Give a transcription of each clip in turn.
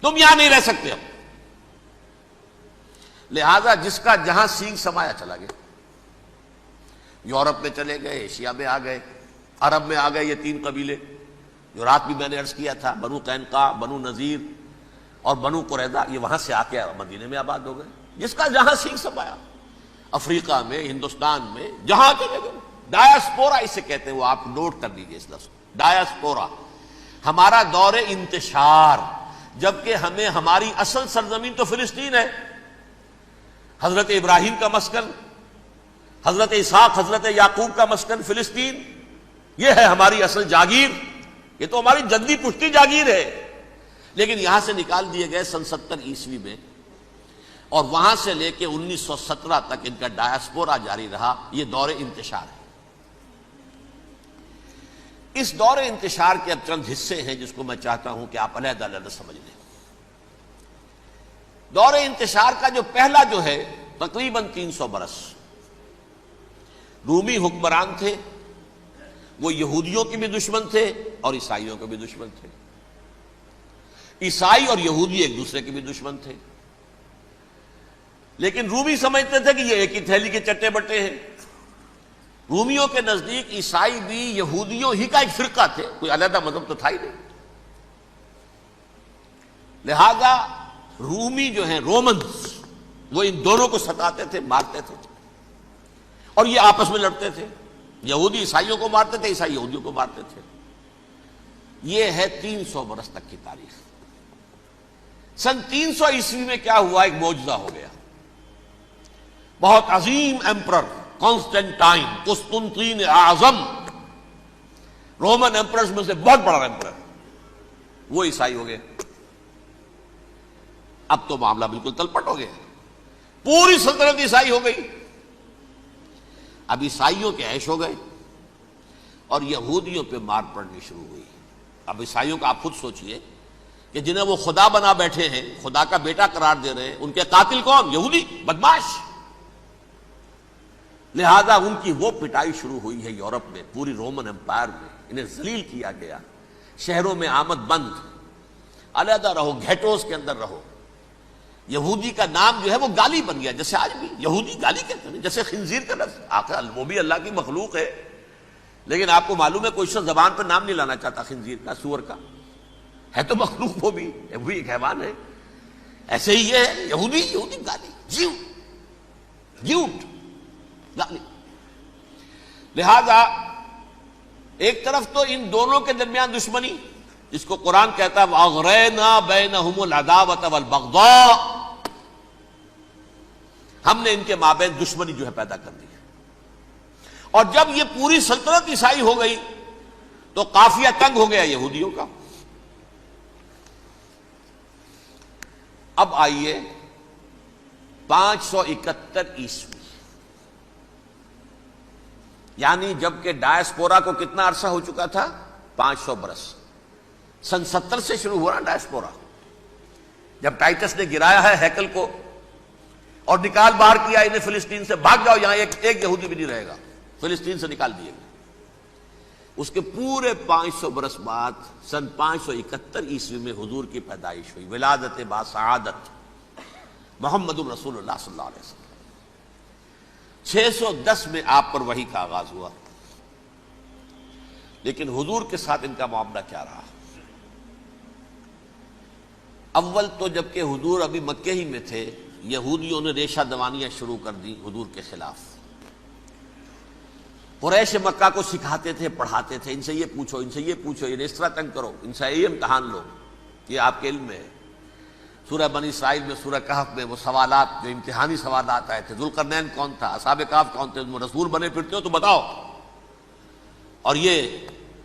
تم یہاں نہیں رہ سکتے ہو. لہذا جس کا جہاں سینگ سمایا چلا گیا. یورپ میں چلے گئے، ایشیا میں آ گئے، عرب میں آ گئے. یہ تین قبیلے جو رات بھی میں نے عرض کیا تھا، بنو قینقاع، بنو نذیر اور بنو قریظہ، یہ وہاں سے آ کے مدینے میں آباد ہو گئے. جس کا جہاں سینگ سمایا، افریقہ میں، ہندوستان میں، جہاں چلے گئے. ڈایاسپورا اسے کہتے ہیں، وہ آپ نوٹ کر لیجیے اس لفظ ڈایاسپورا. ہمارا دور انتشار، جبکہ ہمیں ہماری اصل سرزمین تو فلسطین ہے. حضرت ابراہیم کا مسکن، حضرت اسحاق، حضرت یعقوب کا مسکن فلسطین، یہ ہے ہماری اصل جاگیر. یہ تو ہماری جدی پشتی جاگیر ہے. لیکن یہاں سے نکال دیے گئے سن 70 عیسوی میں، اور وہاں سے لے کے 1917 تک ان کا ڈایاسپورا جاری رہا. یہ دور انتشار ہے. اس دور انتشار کے اب چند حصے ہیں جس کو میں چاہتا ہوں کہ آپ علیحدہ علیحدہ سمجھ لیں. دور انتشار کا جو پہلا جو ہے تقریباً 300 برس رومی حکمران تھے. وہ یہودیوں کے بھی دشمن تھے اور عیسائیوں کے بھی دشمن تھے. عیسائی اور یہودی ایک دوسرے کے بھی دشمن تھے. لیکن رومی سمجھتے تھے کہ یہ ایک ہی تھیلی کے چٹے بٹے ہیں. رومیوں کے نزدیک عیسائی بھی یہودیوں ہی کا ایک فرقہ تھے، کوئی علیحدہ مذہب تو تھا ہی نہیں. لہذا رومی جو ہیں رومنز، وہ ان دونوں کو ستاتے تھے، مارتے تھے، اور یہ آپس میں لڑتے تھے. یہودی عیسائیوں کو مارتے تھے، عیسائی یہودیوں کو مارتے تھے. یہ ہے 300 برس تک کی تاریخ. سن 300 عیسوی میں کیا ہوا؟ ایک معجزہ ہو گیا. بہت عظیم ایمپرر کانسٹینٹائن، قسطنطین اعظم، رومن ایمپررز میں سے بہت بڑا ایمپرر، وہ عیسائی ہو گئے. اب تو معاملہ بالکل تلپٹ ہو گیا. پوری سلطنت عیسائی ہو گئی. اب عیسائیوں کے عیش ہو گئے اور یہودیوں پہ مار پڑنی شروع ہوئی. اب عیسائیوں کا آپ خود سوچئے کہ جنہیں وہ خدا بنا بیٹھے ہیں، خدا کا بیٹا قرار دے رہے ہیں، ان کے قاتل کون؟ یہودی بدماش. لہذا ان کی وہ پٹائی شروع ہوئی ہے یورپ میں، پوری رومن امپائر میں. انہیں ذلیل کیا گیا. شہروں میں آمد بند، علیحدہ رہو، گھیٹوز کے اندر رہو. یہودی کا نام جو ہے وہ گالی بن گیا. جیسے آج بھی یہودی گالی کہتے ہیں، جیسے خنزیر کا لفظ. آخر وہ بھی اللہ کی مخلوق ہے، لیکن آپ کو معلوم ہے کوئی شخص زبان پر نام نہیں لانا چاہتا خنزیر کا، سور کا. ہے تو مخلوق، وہ بھی ایک حیوان ہے. ایسے ہی یہ ہے یہودی گالی، جیوٹ گالی. لہذا ایک طرف تو ان دونوں کے درمیان دشمنی، جس کو قرآن کہتا ہے وَأَغْرَيْنَا بَيْنَهُمُ الْعَدَاوَةَ وَالْبَغْضَاءَ، ہم نے ان کے مابین دشمنی جو ہے پیدا کر دی. اور جب یہ پوری سلطنت عیسائی ہو گئی تو قافیہ تنگ ہو گیا یہودیوں کا. اب آئیے 571 عیسوی، یعنی جبکہ ڈایاسپورا کو کتنا عرصہ ہو چکا تھا؟ 500 برس. سن 70 سے شروع ہوا ڈایاسپورا، جب ٹائٹس نے گرایا ہے ہیکل کو اور نکال باہر کیا انہیں فلسطین سے. بھاگ جاؤ، یہاں ایک یہودی بھی نہیں رہے گا. فلسطین سے نکال دیے گئے. اس کے پورے 500 برس بعد سن 571 عیسوی میں حضور کی پیدائش ہوئی. ولادت باسعادت محمد رسول اللہ صلی اللہ علیہ وسلم. 610 میں آپ پر وحی کا آغاز ہوا. لیکن حضور کے ساتھ ان کا معاملہ کیا رہا؟ اول تو جبکہ حضور ابھی مکے ہی میں تھے، یہودیوں نے ریشہ دوانیاں شروع کر دی حضور کے خلاف. قریش مکہ کو سکھاتے تھے، پڑھاتے تھے، ان سے یہ پوچھو، ان سے یہ پوچھو، یہ اس طرح تنگ کرو، ان سے یہ امتحان لو. یہ آپ کے علم میں ہے. سورہ بنی اسرائیل میں، سورہ کہف میں وہ سوالات جو امتحانی سوالات آئے تھے، ذوالقرنین کون تھا، اصحاب کہف کون تھے، تم رسول بنے پھرتے ہو تو بتاؤ، اور یہ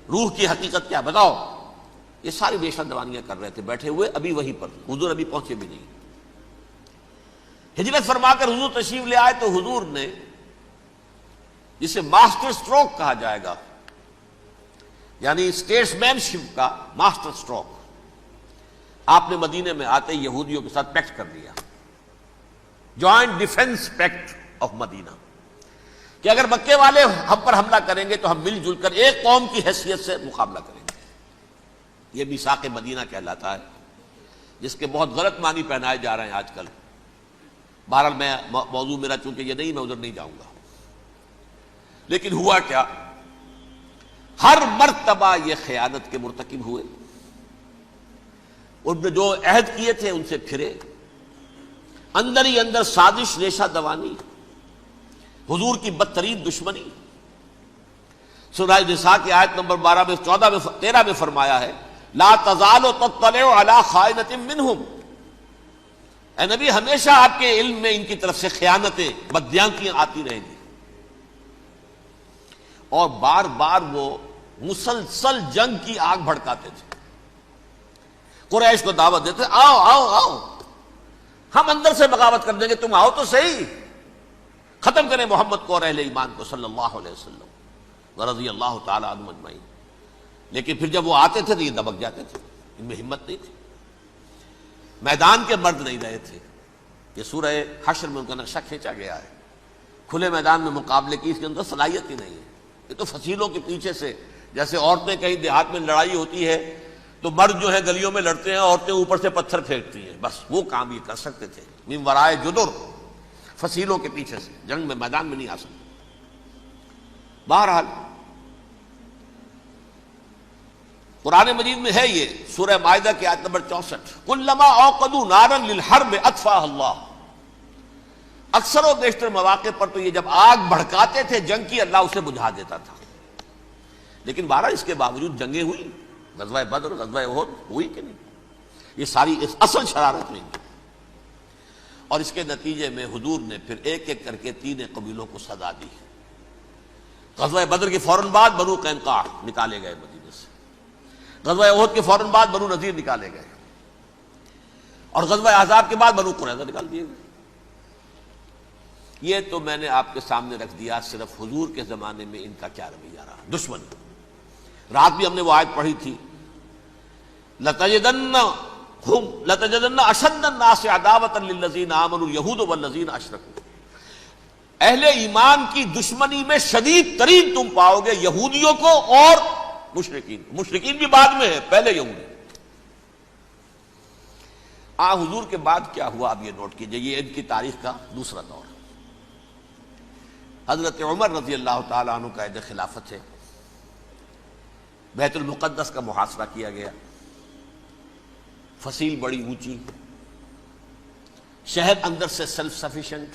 روح کی حقیقت کیا بتاؤ. یہ ساری ریشہ دوانیاں کر رہے تھے بیٹھے ہوئے ابھی وہیں پر. حضور ابھی پہنچے بھی نہیں. ہجرت فرما کر حضور تشریف لے آئے تو حضور نے، جسے ماسٹر سٹروک کہا جائے گا، یعنی اسٹیٹس مین شپ کا ماسٹر سٹروک، آپ نے مدینے میں آتے یہودیوں کے ساتھ پیکٹ کر لیا، جوائنٹ ڈیفنس پیکٹ آف مدینہ، کہ اگر مکے والے ہم پر حملہ کریں گے تو ہم مل جل کر ایک قوم کی حیثیت سے مقابلہ کریں گے. یہ میثاق مدینہ کہلاتا ہے. جس کے بہت غلط معنی پہنائے جا رہے ہیں آج کل. بہرحال میں موضوع میرا چونکہ یہ نہیں، میں ادھر نہیں جاؤں گا. لیکن ہوا کیا؟ ہر مرتبہ یہ خیانت کے مرتکب ہوئے. ان نے جو عہد کیے تھے ان سے پھرے، اندر ہی اندر سازش ریشہ دوانی، حضور کی بدترین دشمنی. سورہ نساء کی آیت نمبر 12 میں 14 میں 13 میں فرمایا ہے لا تزال تطلع علی خائنۃ منہم. اے نبی ہمیشہ آپ کے علم میں ان کی طرف سے خیانتیں، بددیانتیاں آتی رہیں گی. اور بار بار وہ مسلسل جنگ کی آگ بھڑکاتے تھے. قریش کو دعوت دیتے آؤ آؤ آؤ، ہم اندر سے بغاوت کر دیں گے، تم آؤ تو صحیح، ختم کریں محمد کو اور اہل ایمان کو صلی اللہ علیہ وسلم ورضی اللہ تعالی عنہم اجمعین. لیکن پھر جب وہ آتے تھے تو یہ دبک جاتے تھے، ان میں ہمت نہیں تھی، میدان کے مرد نہیں رہے تھے. یہ سورہ حشر میں ان کا نقشہ کھینچا گیا ہے. کھلے میدان میں مقابلے کی اس کے اندر صلاحیت ہی نہیں ہے. یہ تو فصیلوں کے پیچھے سے، جیسے عورتیں کہیں دیہات میں لڑائی ہوتی ہے تو مرد جو ہے گلیوں میں لڑتے ہیں، عورتیں اوپر سے پتھر پھینکتی ہیں، بس وہ کام یہ کر سکتے تھے. من ورائے جدر، فصیلوں کے پیچھے سے، جنگ میں میدان میں نہیں آ سکتے. بہرحال قرآن مجید میں ہے یہ سورہ مائدہ کی آیت نمبر 64 کلما اوقدوا نارا للحرب اطفاها اللہ. اکثر و بیشتر مواقع پر تو یہ جب آگ بھڑکاتے تھے جنگ کی، اللہ اسے بجھا دیتا تھا. لیکن بہرحال اس کے باوجود جنگیں ہوئی، غزوہ بدر، غزوہ احد ہوئی کہ نہیں؟ یہ ساری اصل شرارت نہیں. اور اس کے نتیجے میں حضور نے پھر ایک ایک کر کے 3 قبیلوں کو سزا دی. غزوہ بدر کے فوراً بعد بنو قینقاع نکالے گئے مدینے سے، غزوہ احد کے فوراً بعد بنو نذیر نکالے گئے، اور غزوہ احزاب کے بعد بنو قریظہ نکال دیے گئے. یہ تو میں نے آپ کے سامنے رکھ دیا صرف حضور کے زمانے میں ان کا کیا رویہ رہا. دشمن، رات بھی ہم نے وہ آیت پڑھی تھی لَتَجِدَنَّ أَشَدَّ النَّاسِ عَدَاوَةً لِلَّذِينَ آمَنُوا الْيَهُودُ وَالَّذِينَ أَشْرَكُوا. اہل ایمان کی دشمنی میں شدید ترین تم پاؤ گے یہودیوں کو اور مشرکین. مشرکین بھی بعد میں ہے، پہلے یہودی. حضور کے بعد کیا ہوا اب یہ نوٹ کیجئے، یہ ان کی تاریخ کا دوسرا دور. حضرت عمر رضی اللہ تعالیٰ عنہ کا عہد خلافت ہے. بیت المقدس کا محاصرہ کیا گیا، فصیل بڑی اونچی، شہر اندر سے سیلف سفیشینٹ،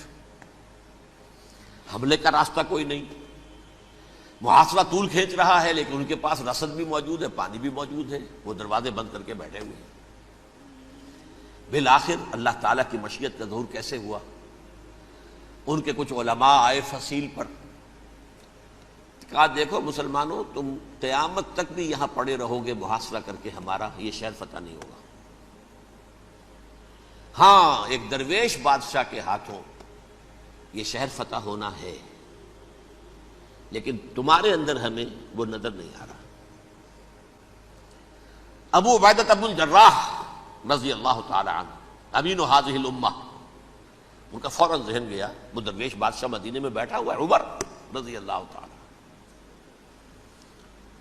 حملے کا راستہ کوئی نہیں. محاصرہ طول کھینچ رہا ہے لیکن ان کے پاس رسد بھی موجود ہے، پانی بھی موجود ہے، وہ دروازے بند کر کے بیٹھے ہوئے ہیں. بالآخر اللہ تعالیٰ کی مشیت کا ظہور کیسے ہوا؟ ان کے کچھ علماء آئے فصیل پر، کہا دیکھو مسلمانوں، تم قیامت تک بھی یہاں پڑے رہو گے محاصرہ کر کے ہمارا، یہ شہر فتح نہیں ہوگا. ہاں ایک درویش بادشاہ کے ہاتھوں یہ شہر فتح ہونا ہے، لیکن تمہارے اندر ہمیں وہ نظر نہیں آ رہا. ابو عبیدہ بن الجراح رضی اللہ تعالی عنہ امین هذه الامہ، ان کا فوراً ذہن گیا وہ درویش بادشاہ مدینے میں بیٹھا ہوا ہے عمر رضی اللہ تعالی.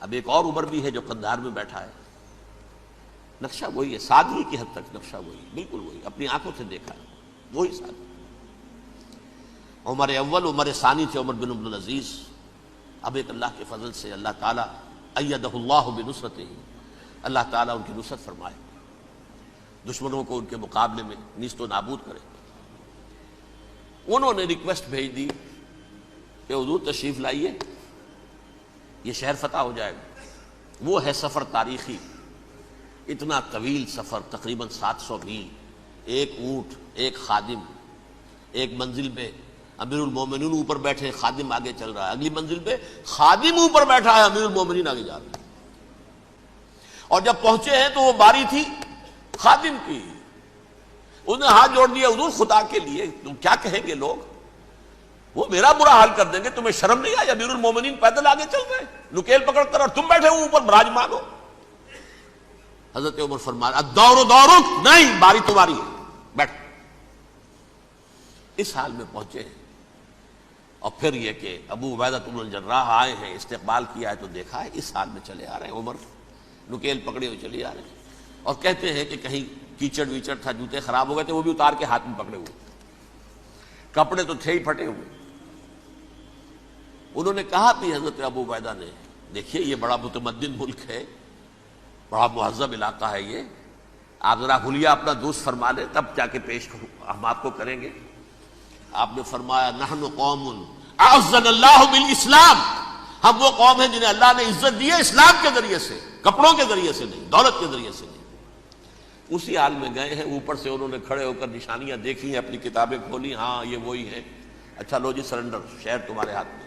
اب ایک اور عمر بھی ہے جو قندھار میں بیٹھا ہے. نقشہ وہی ہے، سادگی کی حد تک نقشہ وہی، بالکل وہی، اپنی آنکھوں سے دیکھا ہے وہی سادگی. عمر اول عمر ثانی تھے عمر بن عبد العزیز. اب ایک اللہ کے فضل سے اللہ تعالیٰ ایدہ اللہ بنصرتہ، اللہ تعالیٰ ان کی نصرت فرمائے، دشمنوں کو ان کے مقابلے میں نیست و نابود کرے. انہوں نے ریکویسٹ بھیج دی کہ حضور تشریف لائیے، یہ شہر فتح ہو جائے گا. وہ ہے سفر تاریخی، اتنا طویل سفر، تقریباً 700 میل، ایک اونٹ، ایک خادم، ایک منزل پہ امیر المومنین اوپر بیٹھے، خادم آگے چل رہا ہے، اگلی منزل پہ خادم اوپر بیٹھا ہے، امیر المومنین آگے جا رہے ہیں. اور جب پہنچے ہیں تو وہ باری تھی خادم کی. انہوں نے ہاتھ جوڑ دیا حضور خدا کے لیے، تم کیا کہیں گے لوگ، وہ میرا برا حال کر دیں گے، تمہیں شرم نہیں آئی؟ امیر المومنین پیدل آگے چل رہے ہیں نکیل پکڑ کر، اور تم بیٹھے ہو اوپر براجمان ہو. حضرت عمر فرمایا الدور دورک، نہیں باری تمہاری ہے، بیٹھ. اس حال میں پہنچے ہیں. اور پھر یہ کہ ابو عبیدہ بن الجراح آئے ہیں، استقبال کیا ہے تو دیکھا ہے اس حال میں چلے آ رہے ہیں. عمر نکیل پکڑے ہوئے چلے آ رہے ہیں اور کہتے ہیں کہ کہیں کیچڑ ویچڑ تھا، جوتے خراب ہو گئے تھے، وہ بھی اتار کے ہاتھ میں پکڑے ہوئے، کپڑے تو تھے ہی پھٹے ہوئے۔ انہوں نے کہا بھی حضرت ابو عبیدہ نے، دیکھیے یہ بڑا متمدن ملک ہے، بڑا مہذب علاقہ ہے یہ، آپ ذرا حلیہ اپنا درست فرما لیں تب جا کے پیش ہم آپ کو کریں گے۔ آپ نے فرمایا نحن قوم اعزنا اللہ بالاسلام، ہم وہ قوم ہیں جنہیں اللہ نے عزت دی ہے اسلام کے ذریعے سے، کپڑوں کے ذریعے سے نہیں، دولت کے ذریعے سے نہیں۔ اسی حال میں گئے ہیں، اوپر سے انہوں نے کھڑے ہو کر نشانیاں دیکھی ہیں، اپنی کتابیں کھولی، ہاں یہ وہی ہے، اچھا لو جی سرنڈر، شہر تمہارے ہاتھ میں۔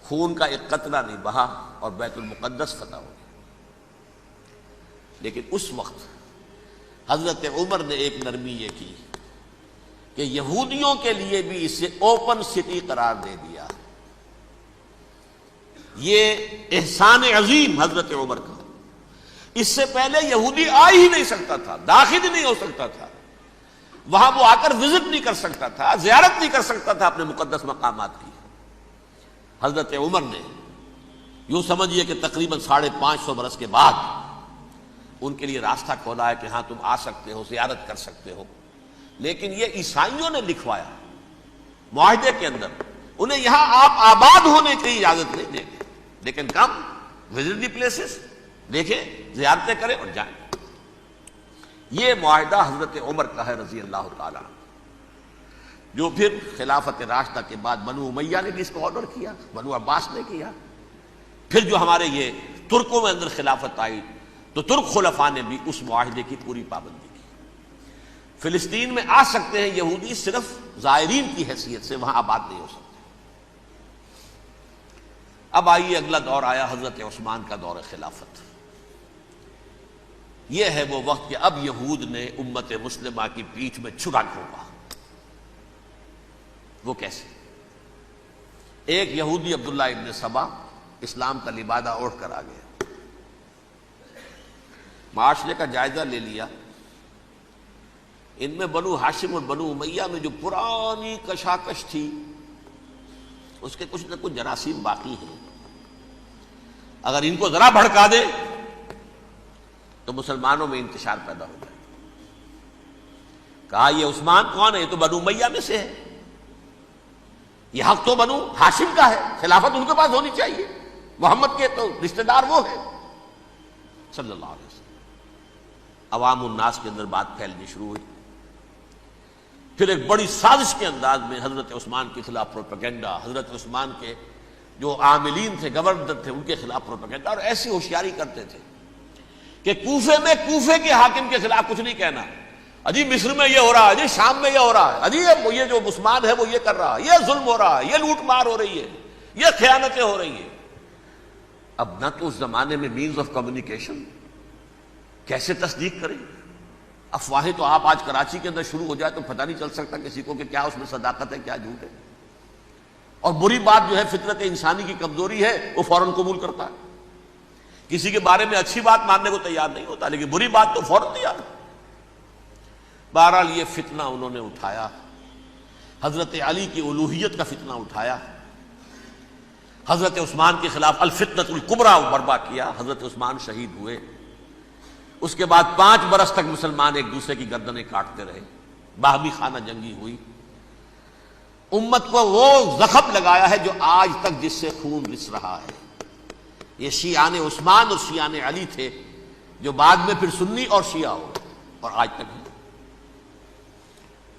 خون کا ایک قطرہ نہیں بہا اور بیت المقدس فتح ہو گیا۔ لیکن اس وقت حضرت عمر نے ایک نرمی یہ کی کہ یہودیوں کے لیے بھی اسے اوپن سٹی قرار دے دیا۔ یہ احسان عظیم حضرت عمر کا، اس سے پہلے یہودی آ ہی نہیں سکتا تھا، داخل ہی نہیں ہو سکتا تھا، وہاں وہ آ کر وزٹ نہیں کر سکتا تھا، زیارت نہیں کر سکتا تھا اپنے مقدس مقامات کی۔ حضرت عمر نے یوں سمجھیے کہ تقریباً 550 برس کے بعد ان کے لیے راستہ کھولا ہے کہ ہاں تم آ سکتے ہو، زیارت کر سکتے ہو۔ لیکن یہ عیسائیوں نے لکھوایا معاہدے کے اندر، انہیں یہاں آپ آباد ہونے کی اجازت نہیں دیں گے، لیکن کم وزٹ دی پلیسز، دیکھیں زیارتیں کریں اور جائیں۔ یہ معاہدہ حضرت عمر کا ہے رضی اللہ تعالیٰ، جو پھر خلافت راشدہ کے بعد بنو امیہ نے بھی اس کو آرڈر کیا، بنو عباس نے کیا، پھر جو ہمارے یہ ترکوں میں اندر خلافت آئی تو ترک خلفاء نے بھی اس معاہدے کی پوری پابندی کی۔ فلسطین میں آ سکتے ہیں یہودی صرف زائرین کی حیثیت سے، وہاں آباد نہیں ہو سکتے۔ اب آئیے اگلا دور آیا حضرت عثمان کا دور خلافت۔ یہ ہے وہ وقت کہ اب یہود نے امت مسلمہ کی پیٹھ میں چھرا گھونپا۔ وہ کیسے؟ ایک یہودی عبداللہ ابن سبا اسلام کا لبادہ اوڑھ کر آ گیا، معاشرے کا جائزہ لے لیا، ان میں بنو ہاشم اور بنو امیہ میں جو پرانی کشاکش تھی اس کے کچھ نہ کچھ جراثیم باقی ہیں، اگر ان کو ذرا بھڑکا دے تو مسلمانوں میں انتشار پیدا ہو جائے۔ کہا یہ عثمان کون ہے؟ یہ تو بنو امیہ میں سے ہے، یہ حق تو بنو ہاشم کا ہے، خلافت ان کے پاس ہونی چاہیے، محمد کے تو رشتہ دار وہ ہے صلی اللہ علیہ وسلم۔ عوام الناس کے اندر بات پھیلنی شروع ہوئی، پھر ایک بڑی سازش کے انداز میں حضرت عثمان کے خلاف پروپیگنڈا، حضرت عثمان کے جو عاملین تھے، گورنر تھے، ان کے خلاف پروپیگنڈا، اور ایسی ہوشیاری کرتے تھے کہ کوفے میں کوفے کے حاکم کے خلاف کچھ نہیں کہنا، اجی مصر میں یہ ہو رہا ہے، اجی شام میں یہ ہو رہا ہے، اجی یہ جو عثمان ہے وہ یہ کر رہا ہے، یہ ظلم ہو رہا ہے، یہ لوٹ مار ہو رہی ہے، یہ خیانتیں ہو رہی ہیں۔ اب نہ تو اس زمانے میں مینز آف کمیونیکیشن، کیسے تصدیق کریں؟ افواہیں تو آپ آج کراچی کے اندر شروع ہو جائے تو پتہ نہیں چل سکتا کسی کو کہ کیا اس میں صداقت ہے کیا جھوٹ ہے، اور بری بات جو ہے فطرت انسانی کی کمزوری ہے وہ فوراً قبول کرتا ہے، کسی کے بارے میں اچھی بات ماننے کو تیار نہیں ہوتا لیکن بری بات تو فوراً تیار ہے۔ بہرحال یہ فتنہ انہوں نے اٹھایا، حضرت علی کی الوہیت کا فتنہ اٹھایا، حضرت عثمان کے خلاف الفتنۃ الکبریٰ برپا کیا، حضرت عثمان شہید ہوئے۔ اس کے بعد 5 برس تک مسلمان ایک دوسرے کی گردنیں کاٹتے رہے، باہمی خانہ جنگی ہوئی، امت کو وہ زخم لگایا ہے جو آج تک جس سے خون رس رہا ہے۔ یہ شیعان عثمان اور شیعان علی تھے جو بعد میں پھر سنی اور شیعہ ہو اور آج تک ہے۔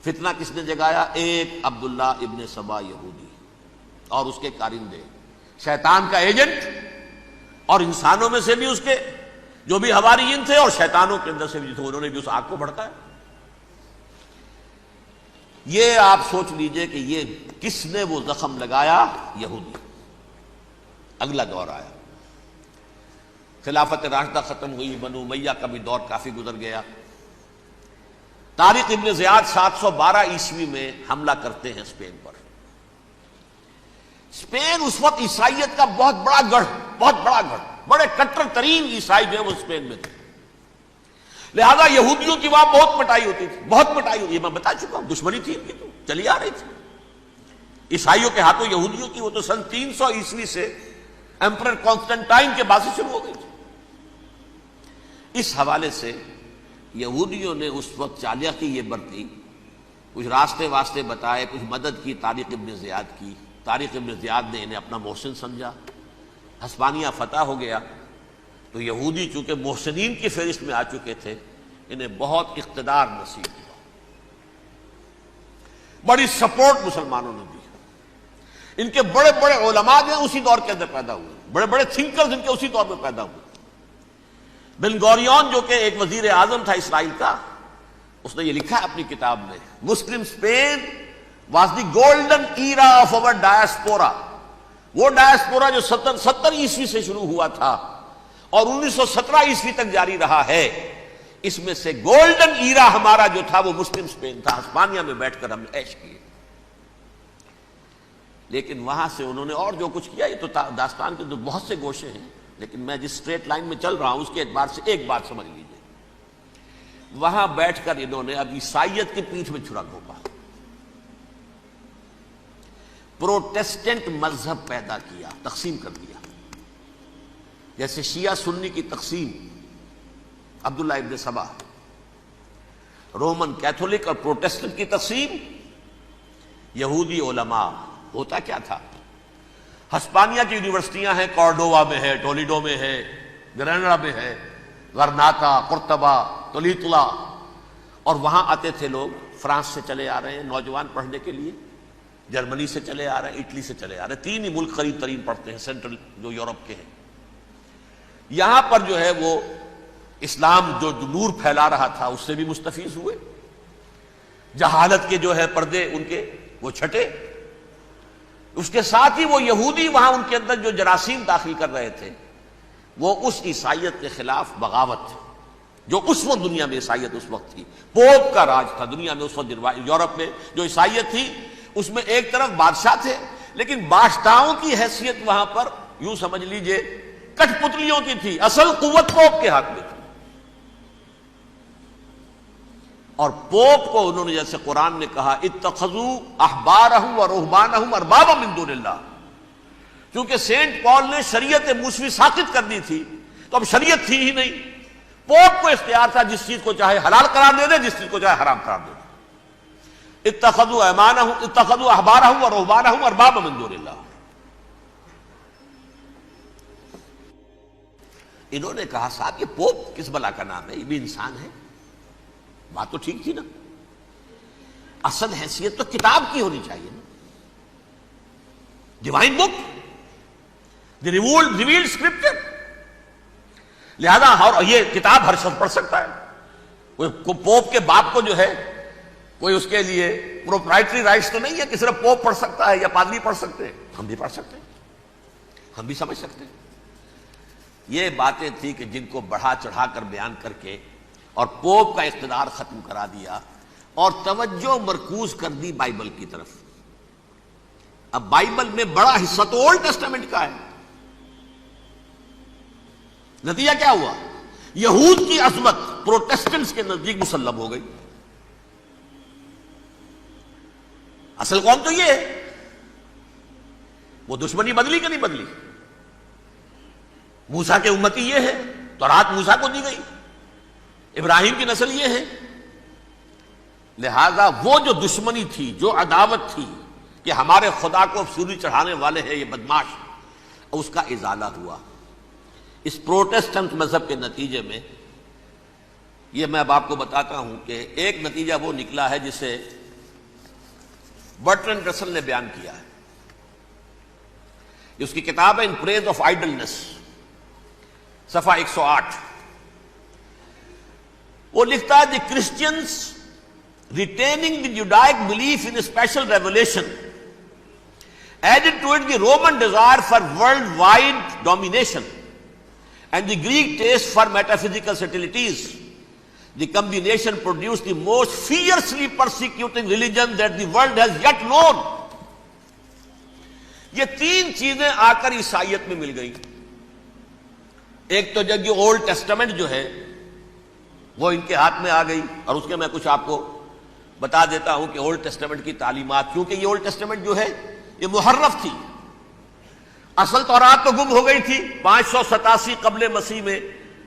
فتنہ کس نے جگایا؟ ایک عبداللہ ابن سبا یہودی اور اس کے کارندے، شیطان کا ایجنٹ، اور انسانوں میں سے بھی اس کے جو بھی حواریین تھے اور شیطانوں کے اندر سے بھی تھے، انہوں نے بھی اس آگ کو بھڑکایا۔ یہ آپ سوچ لیجئے کہ یہ کس نے وہ زخم لگایا؟ یہودی۔ اگلا دور آیا، خلافت راشدہ ختم ہوئی، بنو امیہ کا بھی دور کافی گزر گیا۔ طارق ابن زیاد 712 عیسوی میں حملہ کرتے ہیں اسپین پر۔ اسپین اس وقت عیسائیت کا بہت بڑا گڑھ، بڑے کٹر ترین عیسائی جو ہے وہ اسپین میں تھے، لہذا یہودیوں کی وہاں بہت پٹائی ہوتی تھی، بہت پٹائی ہوتی ہے، میں بتا چکا ہوں، دشمنی تھی ان کی تو چلی آ رہی تھی عیسائیوں کے ہاتھوں یہودیوں کی، وہ تو سن 300 عیسوی سے ایمپرر کانسٹنٹائن کے بعد سے شروع ہو گئی تھی۔ اس حوالے سے یہودیوں نے اس وقت چالاکی یہ برتی، کچھ راستے واسطے بتائے، کچھ مدد کی طارق ابن زیاد کی۔ طارق ابن زیاد نے انہیں اپنا محسن سمجھا، ہسپانیہ فتح ہو گیا تو یہودی چونکہ محسنین کی فہرست میں آ چکے تھے، انہیں بہت اقتدار نصیب ہوا، بڑی سپورٹ مسلمانوں نے دی۔ ان کے بڑے بڑے علماء جو ہیں اسی دور کے اندر پیدا ہوئے، بڑے بڑے تھنکرز ان کے اسی دور میں پیدا ہوئے۔ بن گوریون جو کہ ایک وزیر اعظم تھا اسرائیل کا، اس نے یہ لکھا ہے اپنی کتاب میں، مسلم Spain was the golden era of our diaspora. وہ ڈائسپورا جو 70 عیسوی سے شروع ہوا تھا اور 1917 عیسوی تک جاری رہا ہے، اس میں سے گولڈن ایرا ہمارا جو تھا وہ مسلم اسپین تھا۔ ہسپانیہ میں بیٹھ کر ہم نے عیش کیے، لیکن وہاں سے انہوں نے اور جو کچھ کیا، یہ تو داستان کے بہت سے گوشے ہیں، لیکن میں جس اسٹریٹ لائن میں چل رہا ہوں اس کے اعتبار سے ایک بات سمجھ لیجیے۔ وہاں بیٹھ کر انہوں نے اب عیسائیت کی پیٹھ میں چھرا گھونپا، پروٹیسٹنٹ مذہب پیدا کیا، تقسیم کر دیا، جیسے شیعہ سنی کی تقسیم، عبداللہ ابن سبا، رومن کیتھولک اور پروٹیسٹنٹ کی تقسیم، یہودی علماء۔ ہوتا کیا تھا، ہسپانیہ کی یونیورسٹیاں ہیں، کارڈووا میں ہے، ٹولیڈو میں ہے، گریناڈا میں ہے، غرناطہ، قرطبہ، تولیتلا، اور وہاں آتے تھے لوگ، فرانس سے چلے آ رہے ہیں نوجوان پڑھنے کے لیے، جرمنی سے چلے آ رہے ہیں، اٹلی سے چلے آ رہے ہیں، 3 ہی ملک قریب ترین پڑھتے ہیں سینٹرل جو یورپ کے ہیں۔ یہاں پر جو ہے وہ اسلام جو نور پھیلا رہا تھا اس سے بھی مستفیض ہوئے، جہالت کے جو ہے پردے ان کے وہ چھٹے، اس کے ساتھ ہی وہ یہودی وہاں ان کے اندر جو جراثیم داخل کر رہے تھے وہ اس عیسائیت کے خلاف بغاوت، جو اس وقت دنیا میں عیسائیت اس وقت تھی، پوپ کا راج تھا دنیا میں اس وقت، یورپ میں جو عیسائیت تھی اس میں ایک طرف بادشاہ تھے، لیکن بادشاہوں کی حیثیت وہاں پر یوں سمجھ لیجئے کٹ پتلیوں کی تھی، اصل قوت پوپ کے ہاتھ میں تھی۔ اور پوپ کو انہوں نے جیسے قرآن نے کہا اتخذوا احبارهم ورهبانهم اربابا من دون اللہ، کیونکہ سینٹ پال نے شریعت موسوی ساقط کر دی تھی تو اب شریعت تھی ہی نہیں، پوپ کو اختیار تھا جس چیز کو چاہے حلال قرار دے دے، جس چیز کو چاہے حرام قرار دے دے۔ اتخذوا احبارهم ورهبانهم اربابا من دون اللہ۔ انہوں نے کہا صاحب یہ پوپ کس بلا کا نام ہے، یہ بھی انسان ہے، بات تو ٹھیک تھی نا، اصل حیثیت تو کتاب کی ہونی چاہیے نا، ڈیوائن بک، دی ریویلڈ اسکرپچر، لہذا اور یہ کتاب ہر شخص پڑھ سکتا ہے، کوئی پوپ کے باپ کو جو ہے کوئی اس کے لیے پروپرائٹری رائٹس تو نہیں ہے کہ صرف پوپ پڑھ سکتا ہے یا پادری پڑھ سکتے ہیں، ہم بھی پڑھ سکتے ہیں، ہم بھی سمجھ سکتے ہیں۔ یہ باتیں تھی کہ جن کو بڑھا چڑھا کر بیان کر کے اور پوپ کا اقتدار ختم کرا دیا اور توجہ مرکوز کر دی بائبل کی طرف۔ اب بائبل میں بڑا حصہ تو اولڈ ٹیسٹامنٹ کا ہے، نتیجہ کیا ہوا، یہود کی عظمت پروٹیسٹنٹس کے نزدیک مسلم ہو گئی۔ اصل قوم تو یہ ہے، وہ دشمنی بدلی کہ نہیں بدلی، موسیٰ کے امتی یہ ہے، تورات موسیٰ کو دی گئی، ابراہیم کی نسل یہ ہے، لہذا وہ جو دشمنی تھی، جو عداوت تھی کہ ہمارے خدا کو سوری چڑھانے والے ہیں یہ بدماش، اس کا ازالہ ہوا اس پروٹیسٹنٹ مذہب کے نتیجے میں۔ یہ میں اب آپ کو بتاتا ہوں کہ ایک نتیجہ وہ نکلا ہے جسے برٹرنڈ رسل نے بیان کیا ہے، اس کی کتاب ہے ان پریز آف آئیڈلنس، صفحہ 108۔ وہ لکھتا ہے the Christians retaining the Judaic belief in special revelation added to it the Roman desire for worldwide domination and the Greek taste for metaphysical subtleties. The combination produced the most fiercely persecuting religion that the world has yet known. یہ 3 چیزیں آ کر عیسائیت میں مل گئی۔ ایک تو جب یہ اولڈ ٹیسٹامنٹ جو ہے وہ ان کے ہاتھ میں آ گئی، اور اس کے میں کچھ آپ کو بتا دیتا ہوں کہ اولڈ ٹیسٹامنٹ کی تعلیمات، کیونکہ یہ اولڈ ٹیسٹامنٹ جو ہے یہ محرف تھی، اصل تورات تو گم ہو گئی تھی 587 قبل مسیح میں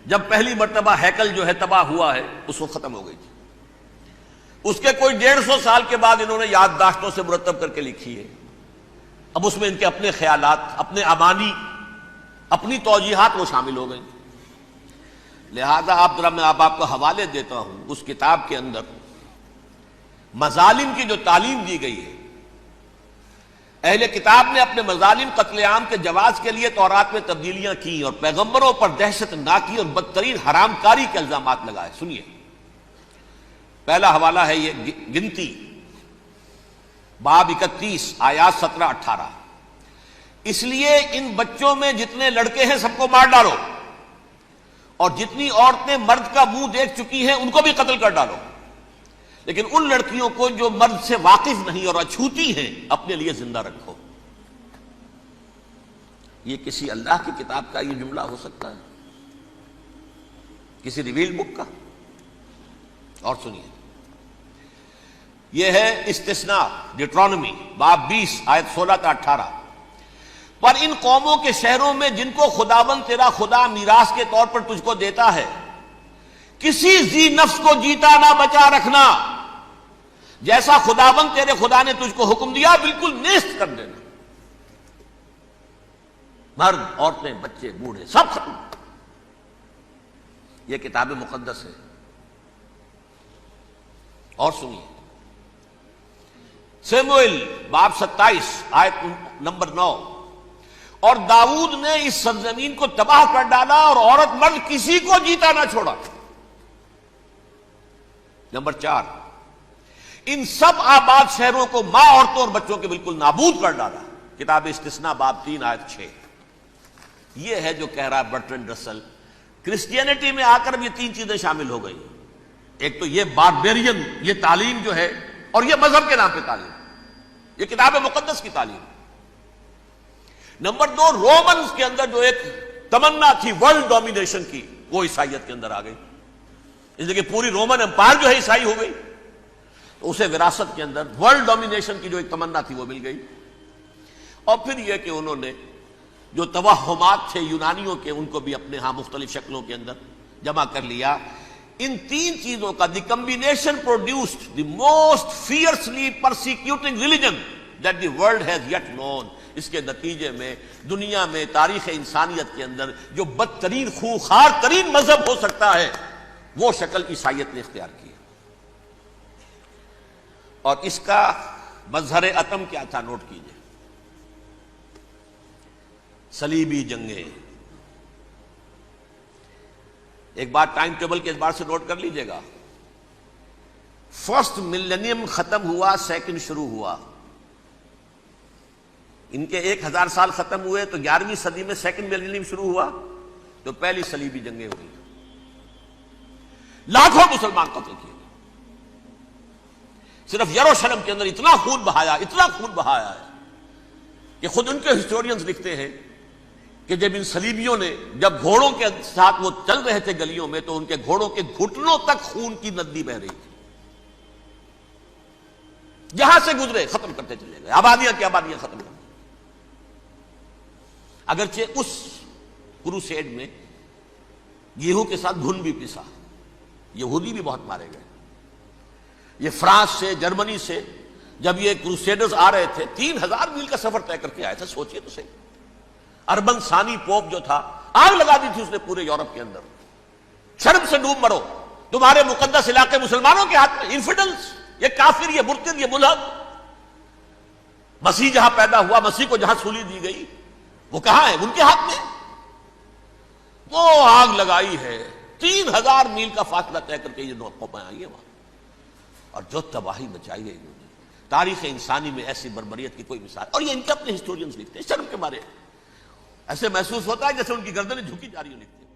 جب پہلی مرتبہ ہیکل جو ہے تباہ ہوا ہے اس وقت ختم ہو گئی تھی. اس کے کوئی 150 سال کے بعد انہوں نے یادداشتوں سے مرتب کر کے لکھی ہے. اب اس میں ان کے اپنے خیالات، اپنے امانی، اپنی توجیحات وہ شامل ہو گئی. لہذا میں آپ کو حوالے دیتا ہوں اس کتاب کے اندر مظالم کی جو تعلیم دی گئی ہے. اہل کتاب نے اپنے مظالم قتل عام کے جواز کے لیے تورات میں تبدیلیاں کی اور پیغمبروں پر دہشت ناکی اور بدترین حرام کاری کے الزامات لگائے. سنیے، پہلا حوالہ ہے یہ گنتی باب 31 آیات 17-18. اس لیے ان بچوں میں جتنے لڑکے ہیں سب کو مار ڈالو، اور جتنی عورتیں مرد کا منہ دیکھ چکی ہیں ان کو بھی قتل کر ڈالو، لیکن ان لڑکیوں کو جو مرد سے واقف نہیں اور اچھوتی ہیں اپنے لیے زندہ رکھو. یہ کسی اللہ کی کتاب کا یہ جملہ ہو سکتا ہے؟ کسی ریویل بک کا؟ اور سنیے، یہ ہے استثناء ڈیٹرانومی باب 20 آیت 16-18. پر ان قوموں کے شہروں میں جن کو خداوند تیرا خدا میراث کے طور پر تجھ کو دیتا ہے، کسی ذی نفس کو جیتا نہ بچا رکھنا، جیسا خداوند تیرے خدا نے تجھ کو حکم دیا بالکل نیست کر دینا. مرد، عورتیں، بچے، بوڑھے سب ختم. یہ کتاب مقدس ہے. اور سنیے، سیموئیل باب 27 آیت نمبر 9. اور داؤد نے اس سرزمین کو تباہ کر ڈالا اور عورت مرد کسی کو جیتا نہ چھوڑا. نمبر 4، ان سب آباد شہروں کو ماں، عورتوں اور بچوں کے بالکل نابود کر ڈالا. کتاب استثناء باب 3 آیت 6. یہ ہے جو کہہ رہا ہے برٹرنڈ رسل، کرسچینٹی میں آ کر بھی یہ تین چیزیں شامل ہو گئی. ایک تو یہ باربیرین یہ تعلیم جو ہے، اور یہ مذہب کے نام پہ تعلیم، یہ کتاب مقدس کی تعلیم. نمبر 2، رومنز کے اندر جو ایک تمنا تھی ورلڈ ڈومینیشن کی، وہ عیسائیت کے اندر آ گئی. اس لیے کہ پوری رومن امپائر جو ہے عیسائی ہو گئی، تو اسے وراثت کے اندر ورلڈ ڈومینیشن کی جو ایک تمنا تھی وہ مل گئی. اور پھر یہ کہ انہوں نے جو توہمات تھے یونانیوں کے ان کو بھی اپنے ہاں مختلف شکلوں کے اندر جمع کر لیا. ان تین چیزوں کا the combination produced the most fiercely persecuting religion that the world has yet known. اس کے نتیجے میں دنیا میں تاریخ انسانیت کے اندر جو بدترین خونخوار ترین مذہب ہو سکتا ہے وہ شکل عیسائیت نے اختیار کی. اور اس کا مظہر عتم کیا تھا؟ نوٹ کیجئے، صلیبی جنگیں. ایک بات ٹائم ٹیبل کے اعتبار سے نوٹ کر لیجئے گا. فرسٹ ملینیم ختم ہوا، سیکنڈ شروع ہوا. ان کے 1000 سال ختم ہوئے تو 11ویں صدی میں سیکنڈ ملینیم شروع ہوا تو پہلی صلیبی جنگیں ہوئی. لاکھوں مسلمان قتل کیے. صرف یروشلم کے اندر اتنا خون بہایا ہے کہ خود ان کے ہسٹورینز لکھتے ہیں کہ جب ان صلیبیوں نے جب گھوڑوں کے ساتھ وہ چل رہے تھے گلیوں میں تو ان کے گھوڑوں کے گھٹنوں تک خون کی ندی بہ رہی تھی. جہاں سے گزرے ختم کرتے چلے گئے، آبادیاں کی آبادیاں ختم کر. اگرچہ اس کروسیڈ میں گیہوں کے ساتھ گھن بھی پسا، یہودی بھی بہت مارے گئے. یہ فرانس سے، جرمنی سے جب یہ کروسیڈرز آ رہے تھے 3000 میل کا سفر طے کر کے آئے تھے. سوچئے تو صحیح. اربن ثانی پوپ جو تھا آگ لگا دی تھی اس نے پورے یورپ کے اندر. شرم سے ڈوب مرو، تمہارے مقدس علاقے مسلمانوں کے ہاتھ میں. انفیڈلز، یہ کافر، یہ مرتد، یہ ملحد. مسیح جہاں پیدا ہوا، مسیح کو جہاں سولی دی گئی، وہ کہاں ہے؟ ان کے ہاتھ میں. وہ آگ لگائی ہے، 3000 میل کا فاصلہ طے کر کے یہ قومیں آئی ہیں وہاں. اور جو تباہی مچائی ہے انہوں نے، تاریخ انسانی میں ایسی بربریت کی کوئی مثال. اور یہ ان کے اپنے ہسٹورینز لکھتے ہیں. شرم کے مارے ایسے محسوس ہوتا ہے جیسے ان کی گردنیں جھکی جا رہی ہوں لکھتے ہیں.